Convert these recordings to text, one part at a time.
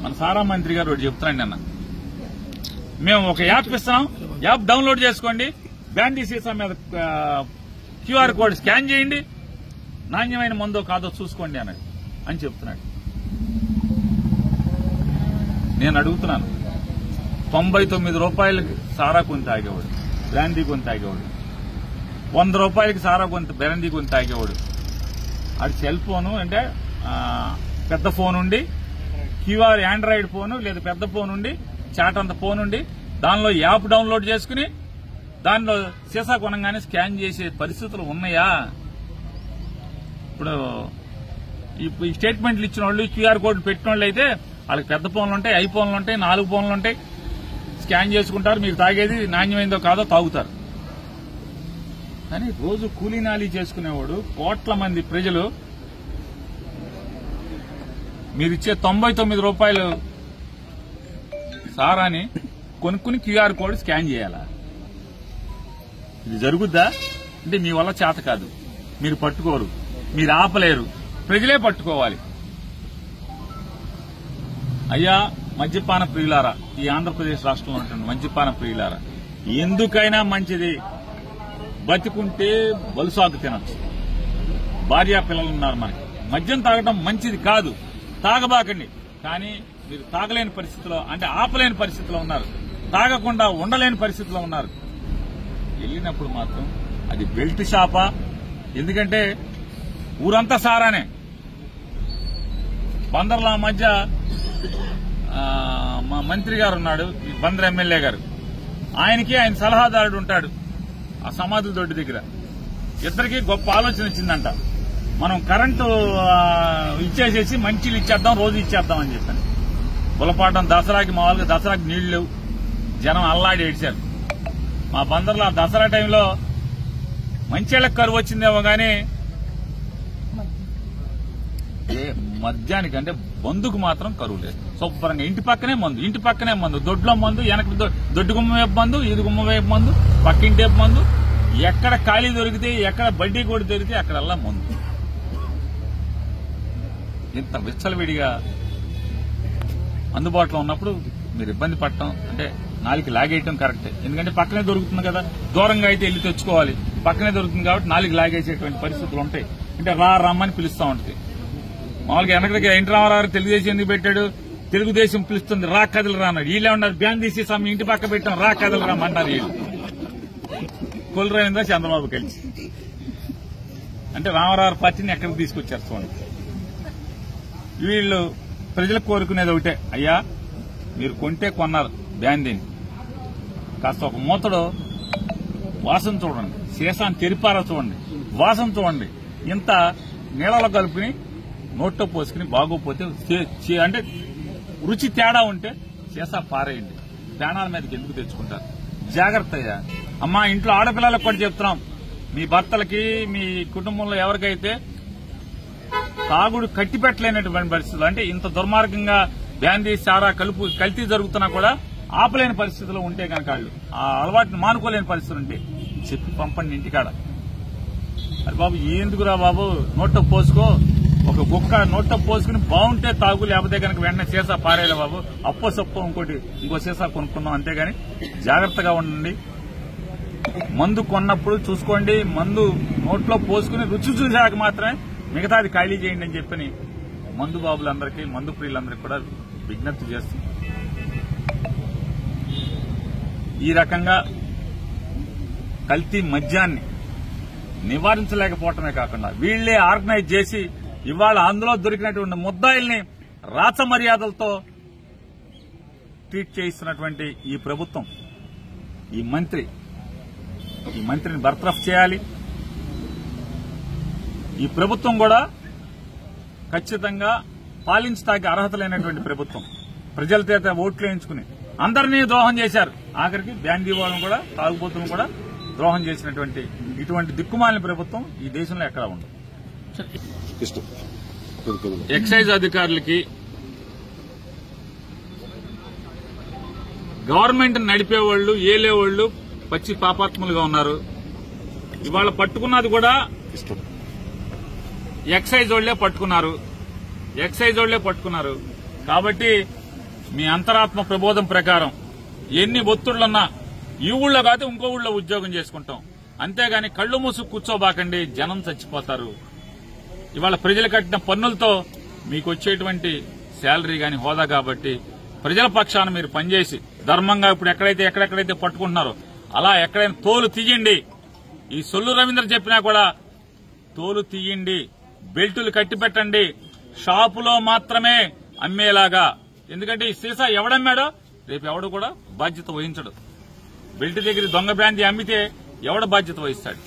మన సారా మంత్రి గారు ఒకటి చెప్తున్నాండి అన్న, మేము ఒక యాప్ ఇస్తాం, యాప్ డౌన్లోడ్ చేసుకోండి, బ్రాండీ సీసా మీద క్యూఆర్ కోడ్ స్కాన్ చేయండి, నాణ్యమైన మందో కాదో చూసుకోండి అన్నాడు అని చెప్తున్నాడు. నేను అడుగుతున్నాను, 99 రూపాయలకి సారా కొని తాగేవాడు, బ్రాండీ కొని తాగేవాడు, 100 రూపాయలకి సారా కొని బ్రాండీ కొని తాగేవాడు, అది సెల్ ఫోను అంటే పెద్ద ఫోన్ ఉండి క్యూఆర్ ఆండ్రాయిడ్ ఫోను లేదా పెద్ద ఫోన్ ఉండి చాట్ అంత ఫోన్ ఉండి దానిలో యాప్ డౌన్లోడ్ చేసుకుని దానిలో సీసా కొనగానే స్కాన్ చేసే పరిస్థితులు ఉన్నాయా? ఇప్పుడు ఈ స్టేట్మెంట్లు ఇచ్చిన వాళ్ళు, క్యూఆర్ కోడ్ పెట్టిన వాళ్ళు అయితే వాళ్ళకి పెద్ద ఫోన్లు ఉంటాయి, ఐఫోన్లు ఉంటాయి, 4 ఫోన్లు ఉంటాయి, స్కాన్ చేసుకుంటారు, మీరు తాగేది నాణ్యమైందో కాదో తాగుతారు. కానీ రోజు కూలీనాలీ చేసుకునేవాడు, కోట్ల మంది ప్రజలు మీరిచ్చే 99 రూపాయలు సారాని కొనుక్కుని క్యూఆర్ కోడ్ స్కాన్ చేయాలా? ఇది జరుగుద్దా? అంటే మీ వల్ల చేత కాదు, మీరు పట్టుకోరు, మీరు ఆపలేరు, ప్రజలే పట్టుకోవాలి. అయ్యా మద్యపాన ప్రియులారా, ఈ ఆంధ్రప్రదేశ్ రాష్ట్రంలో ఉంటుంది మద్యపాన ప్రియులారా, ఎందుకైనా మంచిది బతికుంటే బలుసాకు తినచ్చు. భార్యా పిల్లలు ఉన్నారు మనకి, మద్యం తాగడం మంచిది కాదు, తాగబాకండి. కానీ మీరు తాగలేని పరిస్థితిలో, అంటే ఆపలేని పరిస్థితిలో ఉన్నారు, తాగకుండా ఉండలేని పరిస్థితిలో ఉన్నారు. వెళ్ళినప్పుడు మాత్రం అది బెల్ట్ షాపా? ఎందుకంటే ఊరంతా సారానే. బందర్ల మధ్య మా మంత్రి గారు ఉన్నాడు, బందర్ ఎమ్మెల్యే గారు, ఆయనకి ఆయన సలహాదారుడు ఉంటాడు ఆ సమాధుల దొడ్డి దగ్గర. ఇద్దరికి గొప్ప ఆలోచన వచ్చిందంట, మనం కరెంటు ఇచ్చేసేసి మంచిలు ఇచ్చేద్దాం, రోజు ఇచ్చేద్దాం అని చెప్పాను. బులపాటం దసరాకి, మామూలుగా దసరాకి నీళ్లు లేవు, జనం అల్లాడి ఏడ్చారు. మా బందర్లో దసరా టైంలో మంచిళ్ళకి కరువు వచ్చిందేమో గానీ మద్యానికి అంటే మందుకు మాత్రం కరువు లేదు. శుభ్రంగా ఇంటి పక్కనే మందు, దొడ్లో మందు, వెనక దొడ్డు గుమ్మ వైపు మందు, ఈది గుమ్మ వైపు మందు, పక్కింటి వైపు మందు, ఎక్కడ ఖాళీ దొరికితే, ఎక్కడ బడ్డీ కూడా దొరికితే అక్కడల్లా మందు. ఇంత విచ్చలవిడిగా అందుబాటులో ఉన్నప్పుడు మీరు ఇబ్బంది పడటం అంటే నాలుగు లాగేయటం కరెక్టే. ఎందుకంటే పక్కనే దొరుకుతుంది కదా, దూరంగా అయితే వెళ్ళి తెచ్చుకోవాలి, పక్కనే దొరుకుతుంది కాబట్టి నాలుగు లాగేసేటువంటి పరిస్థితులు ఉంటాయి. అంటే రమ్మని పిలుస్తూ ఉంటుంది. మామూలుగా వెనకడికి ఎన్టీ రామారావు తెలుగుదేశం ఎందుకు పెట్టాడు, తెలుగుదేశం పిలుస్తుంది రా కదలరా అన్నాడు. వీళ్ళే ఉన్నారు బ్యాన్ తీసి మీ ఇంటి పక్క పెట్టాం రా కదలరా అన్నారు. వీళ్ళు కొల్లురైందా చంద్రబాబు కలిసి, అంటే రామారావు పార్టీని ఎక్కడికి తీసుకొచ్చారు చూడండి. వీళ్ళు ప్రజలకు కోరుకునేది ఒకటే, అయ్యా మీరు కొంటే కొన్నారు బ్యాన్ దీన్ని, కాస్త ఒక మూతడు వాసన చూడండి, సీసాన్ని తెరిపారా చూడండి, వాసన చూడండి, ఇంత నీళ్ళలో కలుపుకుని నోట్లో పోసుకుని బాగోపోతే అంటే రుచి తేడా ఉంటే సీసా పారేయండి. ప్రాణాల మీదకి ఎందుకు తెచ్చుకుంటారు? జాగ్రత్త అయ్యా. అమ్మా ఇంట్లో ఆడపిల్లలకు కూడా చెప్తున్నాం, మీ భర్తలకి, మీ కుటుంబంలో ఎవరికైతే తాగుడు కట్టి పెట్టలేనటువంటి పరిస్థితులు, అంటే ఇంత దుర్మార్గంగా బ్యాండీ సారా కల్తీ జరుగుతున్నా కూడా ఆపలేని పరిస్థితుల్లో ఉంటే కనుక, వాళ్ళు ఆ అలవాటుని మానుకోలేని పరిస్థితులు ఉంటే చెప్పి పంపండి ఇంటికాడ. అరే బాబు ఎందుకురా బాబు, నోట్లో పోసుకో, ఒక కుక్క నోట్లో పోసుకుని బాగుంటే తాగు, లేకపోతే కనుక వెంటనే సీసా పారేలే బాబు, అప్పో సప్పో ఇంకో సీసా కొనుక్కుందాం. అంతేగాని జాగ్రత్తగా ఉండండి. మందు కొన్నప్పుడు చూసుకోండి, మందు నోట్లో పోసుకుని రుచి చూసాక మాత్రమే మిగతాది ఖాళీ చేయండి అని చెప్పని మందు బాబులందరికీ, మందు ప్రియులందరికీ కూడా విజ్ఞప్తి చేస్తుంది. ఈ రకంగా కల్తీ మద్యాన్ని నివారించలేకపోవటమే కాకుండా వీళ్లే ఆర్గనైజ్ చేసి ఇవాళ అందులో దొరికినటువంటి ముద్దాయిల్ని రాచ మర్యాదలతో ట్రీట్ చేయిస్తున్నటువంటి ఈ ప్రభుత్వం, ఈ మంత్రిని బర్తరఫ్ చేయాలి. ఈ ప్రభుత్వం కూడా ఖచ్చితంగా పాలించడానికి అర్హత లేనటువంటి ప్రభుత్వం. ప్రజల చేత ఓట్లు వేయించుకుని అందరినీ ద్రోహం చేశారు. ఆఖరికి బ్యాండీ వాళ్ళను కూడా, తాగుబోతులను కూడా ద్రోహం చేసినటువంటి ఇటువంటి దిక్కుమాలిన ప్రభుత్వం ఈ దేశంలో ఎక్కడా ఉండదు. ఎక్సైజ్ అధికారులకి, గవర్నమెంట్ నడిపేవాళ్లు, ఏలేవాళ్లు పచ్చి పాపాత్ములుగా ఉన్నారు. ఇవాళ పట్టుకున్నది కూడా ఎక్సైజ్ వాళ్లే పట్టుకున్నారు. కాబట్టి మీ అంతరాత్మ ప్రబోధం ప్రకారం ఎన్ని ఒత్తిళ్లున్నా ఈ ఊళ్ళో కాదు ఇంకో ఊళ్ళో ఉద్యోగం చేసుకుంటాం. అంతేగాని కళ్లు మూసుకు కూర్చోబాకండి, జనం చచ్చిపోతారు. ఇవాళ ప్రజలు కట్టిన పన్నులతో మీకు వచ్చేటువంటి శాలరీ గాని హోదా కాబట్టి ప్రజల పక్షాన మీరు పనిచేసి ధర్మంగా ఇప్పుడు ఎక్కడెక్కడైతే పట్టుకుంటున్నారో అలా ఎక్కడైనా తోలు తీయండి. ఈ సొల్లు రవీంద్ర చెప్పినా కూడా తోలు తీయండి, బెల్టులు కట్టి పెట్టండి, షాపులో మాత్రమే అమ్మేలాగా. ఎందుకంటే ఈ సీసా ఎవడమ్మాడో రేపు ఎవడు కూడా బాధ్యత వహించడు. బెల్ట్ దగ్గర దొంగ బ్రాంతి అమ్మితే ఎవడ బాధ్యత వహిస్తాడు?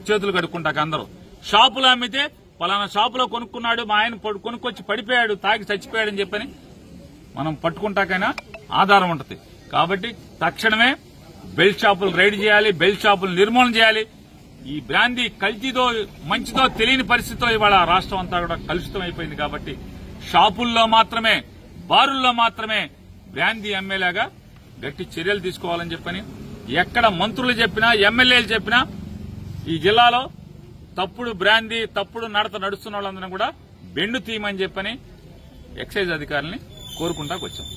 చేతులు కడుక్కుంటాక అందరూ. షాపులో అమ్మితే పలానా షాపులో కొనుక్కున్నాడు, మా ఆయన కొనుక్కొచ్చి పడిపోయాడు, తాగి చచ్చిపోయాడని చెప్పని మనం పట్టుకుంటాకైనా ఆధారం ఉంటుంది. కాబట్టి తక్షణమే బెల్ట్ షాపులు రైడ్ చేయాలి, బెల్ట్ షాపులు నిర్మూలన చేయాలి. ఈ బ్రాంతి కల్తీతో మంచితో తెలియని పరిస్థితిలో ఇవాళ రాష్ట్రం అంతా కూడా కలుషితం అయిపోయింది. కాబట్టి షాపుల్లో మాత్రమే, బారుల్లో మాత్రమే బ్రాంతి అమ్మేలాగా గట్టి చర్యలు తీసుకోవాలని చెప్పని ఎక్కడ మంత్రులు చెప్పినా ఎమ్మెల్యేలు చెప్పినా ఈ జిల్లాలో తప్పుడు బ్రాంతి తప్పుడు నడత నడుస్తున్న వాళ్ళందరినీ కూడా బెండు తీయమని చెప్పని ఎక్సైజ్ అధికారుల్ని కోరుకుంటాకు వచ్చాం.